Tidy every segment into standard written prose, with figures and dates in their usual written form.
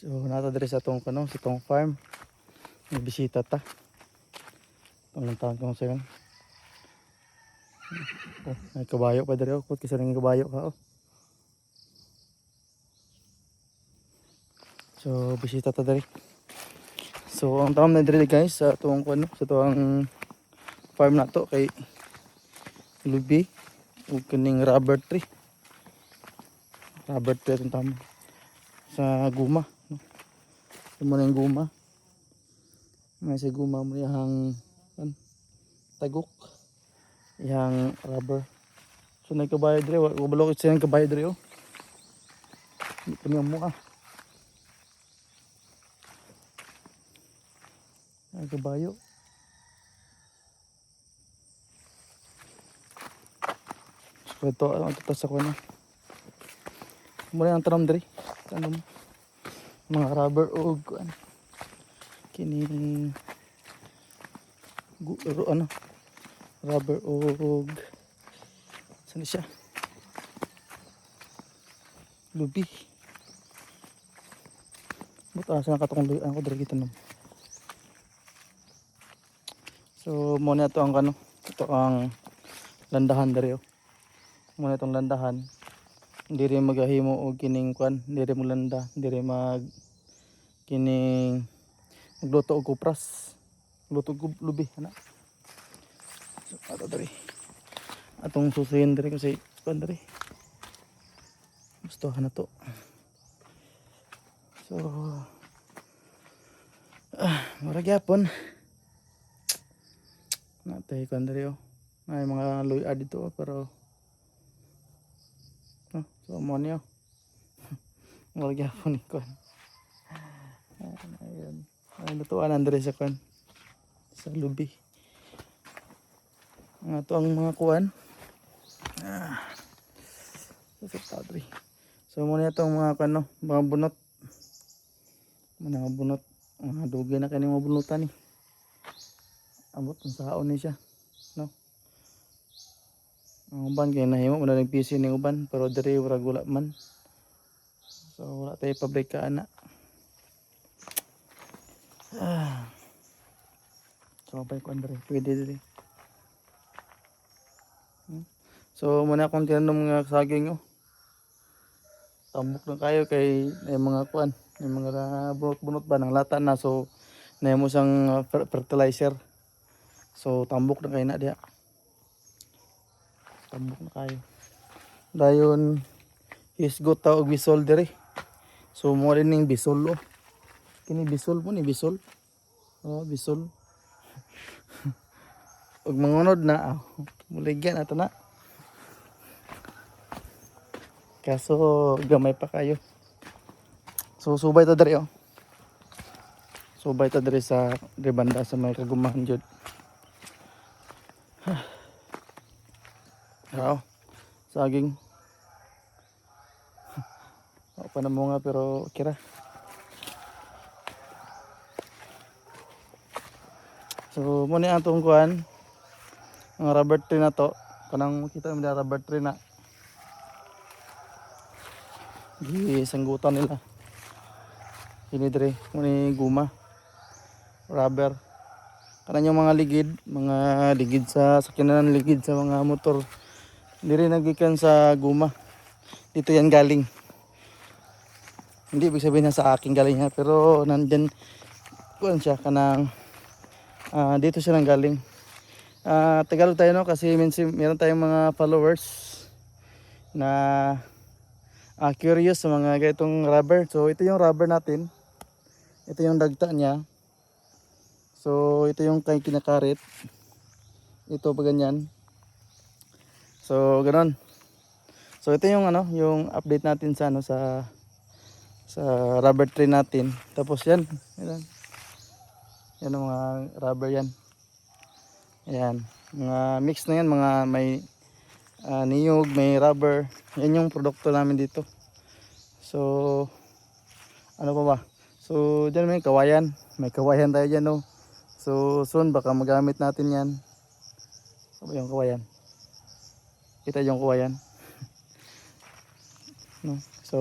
So nata diri sa tong kano, sa tong farm. Nagbisita ta. Ang taon ko sa yan. Oh, may kabayo pa diri oh. Kut kisa ring kabayo ka oh. So bisita ta diri. So ang taon na diri guys sa tuong kuno, sa tuong farm na to kay lubi ug kining rubber tree. Rubber tree ang tamo sa guma. Ito mo na yung guma. May sa guma mo yung tagok. Yung rubber. So nagkabayo dre. Wabalok ito yung kabayo dre oh. Hindi kami ang mukha. Nagkabayo. So ito ang tatas ako na. Muna ang tanong dre. Tanong mga rubber o kining rubber og saan siya lubi buta sa katong lubi ako diri kita no. So muna ito ang ito ang landahan diri oh. Muna itong landahan hindi rin maghahimo og kining kwan, hindi rin mulanda, hindi rin kining magluto og kupras, luto og lubi ana. So ato diri atong susuyin diri kasi kwan diri gusto na to. So mura gyapon natay kwan diri oh. May mga luya dito oh, pero so mo niyo mura gyapon kwan. Ayun ay lutuan andre sa kwan sa lubi. Nga to ang mga kuan. So muna itong mga kano, mga bunot. Mga bunot, mga dugay na kaning mga bunutan ni. Abot ang saon ni siya, no. Ang uban kay nahimo mo na lang PC ning uban, pero diri wala gula man. So wala tay pabrika ana. So pay kuan diri, pwede diri. So muna akong tinanong mga saging oh. Tambok na kayo kay may mga kuan, may mga bunot-bunot ba ng lata na so na mo sang fertilizer. So tambok na kayo na diha. Tambok na kayo. Dayon hisgot ta og bisol diri. So mo rin ning bisol oh. Kini bisol mo ni bisol. Oh, bisol. Og mangunod na muligyan ato na. Kaso gamay pa kayo. So subay ta diri oh. Subay ta diri sa banda sa may kagumahan jud. Saging. Ako na mo nga pero kira. So mo ni atong kuan ang rubber tree na to. Kanang makita mo na rubber tree na gisanggutan nila. Ini dire muni guma rubber kanan yung mga ligid sa sakyanan, ligid sa mga motor diri nagikan sa guma. Dito yan galing, hindi ibig sabihin na sa akin galing ha, pero nandyan kuan siya kanang dito siya nang galing. Tagalog tayo no kasi minsan meron tayong mga followers na curious sa mga ganitong rubber. So ito yung rubber natin. Ito yung dagta niya. So ito yung kay kinakarit. Ito pa ganyan. So ganoon. So ito yung yung update natin sa sa rubber tree natin. Tapos yan. Yan ang mga rubber yan. Ayan. Mga mix na yan, mga may niyog, may rubber. Yan yung produkto namin dito. So ano pa ba? So dyan may kawayan. May kawayan tayo dyan no. So soon baka magamit natin yan. Ano yung kawayan? Kita yung kawayan. No? So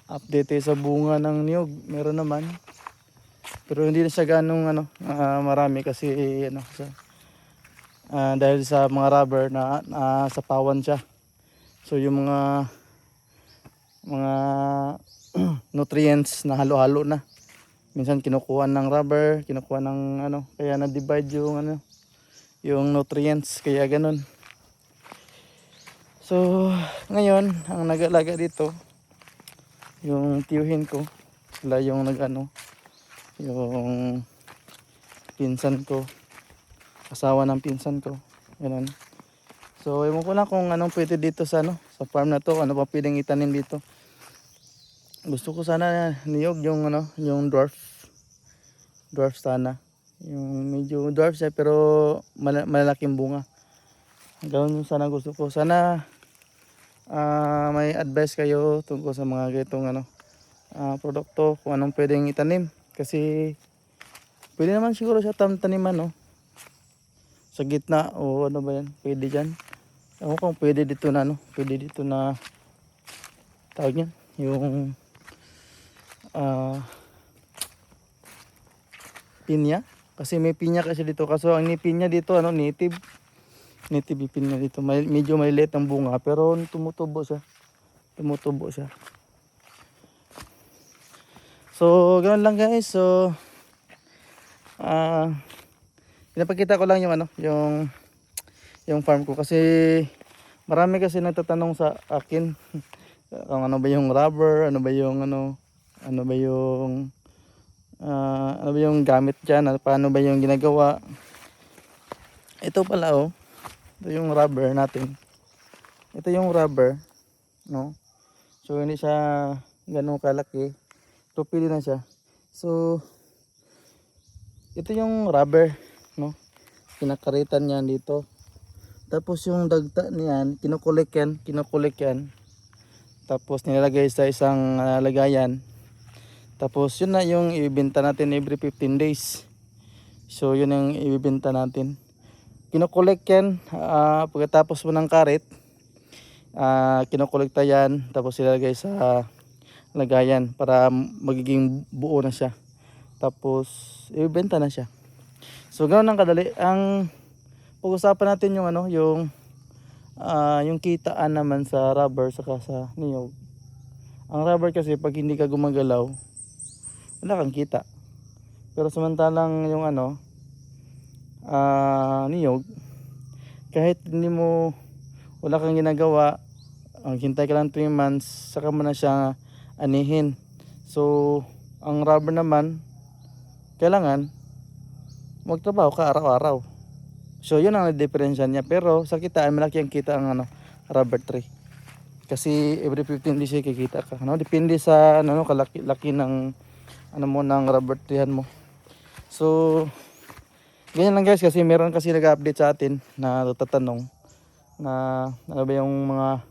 update tayo sa bunga ng niyog. Meron naman. Pero hindi na siya ganong marami kasi dahil sa mga rubber na sapawan siya. So yung mga nutrients na halo-halo na. Minsan kinukuha ng rubber, kinukuha ng kaya na-divide yung nutrients, kaya ganun. So ngayon, ang nag-alaga dito, yung tiyuhin ko, sila yung yung pinsan ko, asawa ng pinsan ko, ganun. So ewan ko lang kung anong pwede dito sa sa farm na to, ano pa pwedeng itanim dito. Gusto ko sana niyog yung yung dwarf sana. Yung medyo dwarf siya pero malalaking bunga. Gawin yung sana gusto ko. Sana may advice kayo tungkol sa mga ganitong produkto, kung anong pwedeng itanim. Kasi pwede naman siguro siya taniman sa gitna o ano ba yan, pwede dyan. Ako kung pwede dito pwede dito na tawag niyan, yung pinya. Kasi may pinya kasi dito, kaso ang pinya dito native yung pinya dito. Medyo maliit ang bunga pero tumutubo siya. So ganoon lang guys. So pinapakita ko lang yung farm ko kasi marami kasi nagtatanong sa akin kung ano ba yung rubber, ano ba yung gamit diyan, paano ba yung ginagawa. Ito pala ito yung rubber natin. Ito yung rubber, no? So hindi siya ganun kalaki. Ito pili na siya. So ito yung rubber, no? Kinakaritan niyan dito. Tapos yung dagta niyan, kinukulik yan. Tapos nilalagay sa isang lagayan. Tapos yun na yung ibibenta natin every 15 days. So yun ang ibibenta natin. Kinukulik yan pagkatapos mo ng karit. Kinukolekta yan, tapos ilalagay sa lagayan para magiging buo na siya. Tapos ibibenta na siya. So ganoon ang kadali. Ang pag-usapan natin yung kitaan naman sa rubber saka sa niyog. Ang rubber kasi pag hindi ka gumagalaw, wala kang kita. Pero samantalang yung niyog, kahit wala kang ginagawa, ang hintay ka lang 3 months, saka mo na siya anihin. So ang rubber naman, kailangan magtrabaho ka araw-araw. So yun ang diferensya niya. Pero sa kita ay malaki ang kita ang rubber tree. Kasi every 15 days kikita ka. Depende sa kalaki-laki ng ng rubber treehan mo. So ganyan lang guys, kasi meron kasi nag-update sa atin na tatanong na ano ba yung mga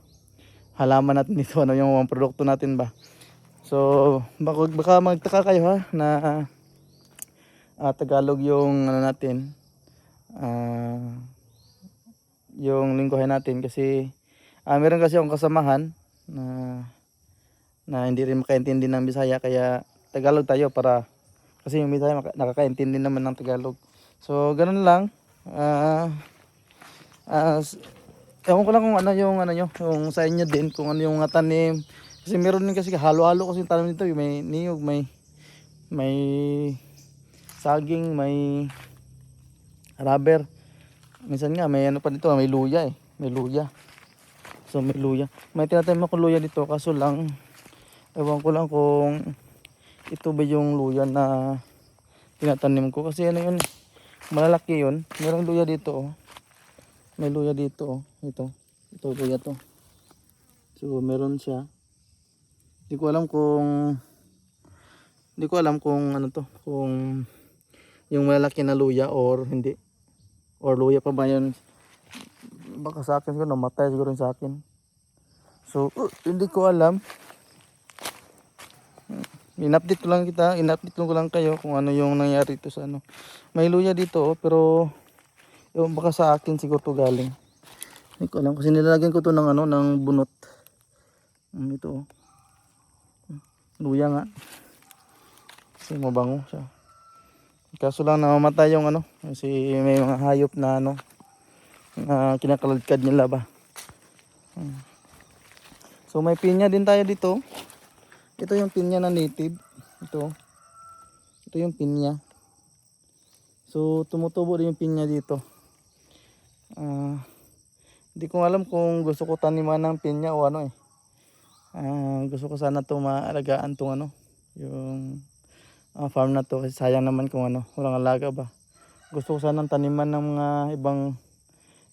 halaman natin dito, yung mga produkto natin ba. So baka magtaka kayo na Tagalog yung natin, yung lingguhe natin, kasi meron kasi akong kasamahan na hindi rin makaintindi ng Bisaya, kaya Tagalog tayo para kasi yung Bisaya nakakaintindi naman ng Tagalog. So ganun lang. Ewan ko lang kung yung sa inyo din, kung ano yung tanim. Kasi meron din kasi halo-halo kasi yung tanim nito, may niyog, may saging, may rubber. Minsan nga may pa dito, may luya may luya. So may luya, may tinatanim ako luya dito, kaso lang ewan ko lang kung ito ba yung luya na tinatanim ko, kasi yun, malalaki yun. Merong luya dito may luya dito ito luya to. So meron siya, hindi ko alam kung ano to, kung yung malaki na luya or hindi, or luya pa ba yun. Baka sa akin siguro namatay siguro sa akin. So hindi ko alam. In-update ko lang kayo kung ano yung nangyari dito sa may luya dito pero baka sa akin siguro to galing. Hindi ko alam kasi nilalagyan ko to ng ng bunot. Ito luya nga. Kasi mabango siya. Kaso lang namamatay yung ano, kasi may mga hayop na ano, na kinakaladkad nila ba. So may pinya din tayo dito. Ito yung pinya na native. Ito yung pinya. So tumutubo din yung pinya dito. Hindi ko alam kung gusto ko taniman ng pinya o ano eh. Gusto ko sana to maalagaan tong ano, yung farm na to, kasi sayang naman kung ano, walang alaga ba. Gusto ko sanang taniman ng mga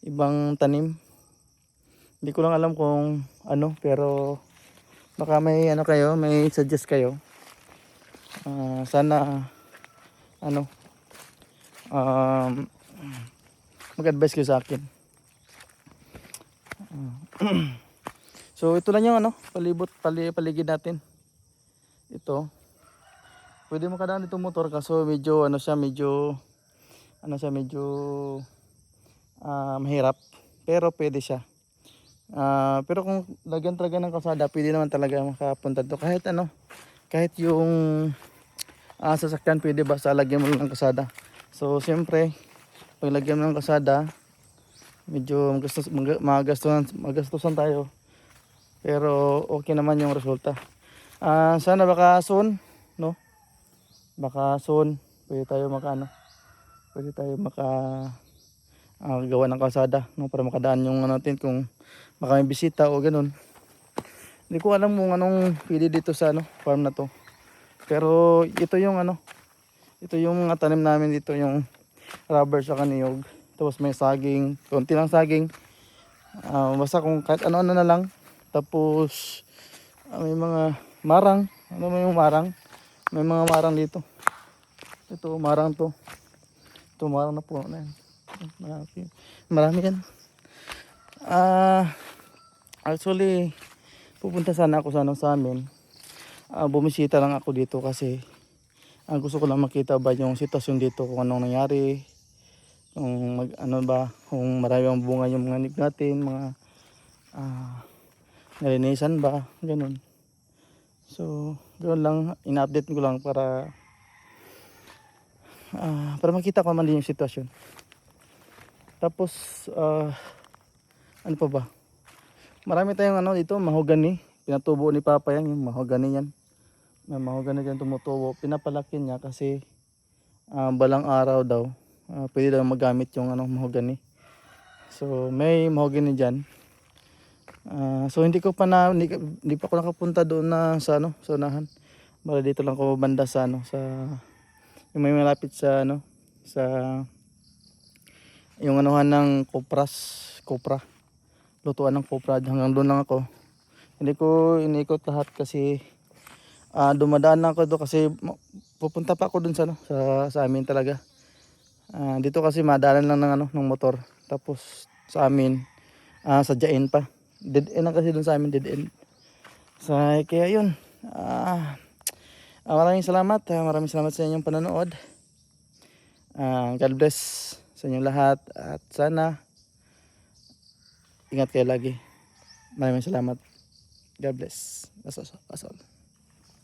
ibang tanim. Hindi ko lang alam kung ano, pero baka may ano kayo, may suggest kayo. Sana ano, mag-advise kayo sa akin. So ito lang yung ano, paligid natin. Ito. Pwede mo kadaan itong motor kaso medyo ano siya, medyo mahirap. Pero pwede siya. Pero kung lagyan talaga ng kalsada, pwede naman talaga makapunta dito. Kahit yung sasakyan pwede basta lagyan mo lang ng kalsada. So siyempre, pag lagyan mo ng kalsada, medyo magastusan tayo. Pero okay naman yung resulta. Sana baka soon, no? Baka soon pwede tayo gawa ng kalsada, no, para makadaan yung ano natin kung baka may bisita o ganun. Hindi ko alam kung anong pili dito sa ano, farm na to. Pero ito yung mga tanim namin dito, yung rubber sa niyog. Tapos may saging, konti lang saging. Basta kung kahit ano-ano na lang. Tapos may mga marang. Ano mo yung marang? May mga marang dito. Ito marang to. Ito marang na puno na yan. Marami yan. Actually, pupunta sana ako sa amin. Bumisita lang ako dito kasi gusto ko lang makita ba yung sitwasyon dito, kung anong nangyari. Kung marami ang bunga yung mga nig natin, mga nalinisan ba, ganun. So, ganoon lang, ina-update ko lang para makita ko man din yung sitwasyon. Tapos, ano pa ba? Marami tayong ano dito, mahogany. Pinatubo ni Papa yan, yung mahogany yan. May mahogany dyan tumutubo. Pinapalaki niya kasi balang araw daw, pwede daw magamit yung mahogany. So, may mahogany dyan. So hindi pa ako nakapunta doon sa unahan. Bali dito lang ako banda sa yung may malapit sa yung anuhan ng kopra. Lutuan ng kopra, hanggang doon lang ako. Hindi ko iniikot lahat kasi dumadaan lang ako doon kasi pupunta pa ako doon sa amin talaga. Dito kasi madaanan lang ng motor. Tapos sa amin sadyain pa. Dead end na kasi dun sa amin, dead end. So, kaya yun. Maraming salamat. Maraming salamat sa inyong panonood. God bless sa inyong lahat. At sana, ingat kayo lagi. Maraming salamat. God bless. That's all.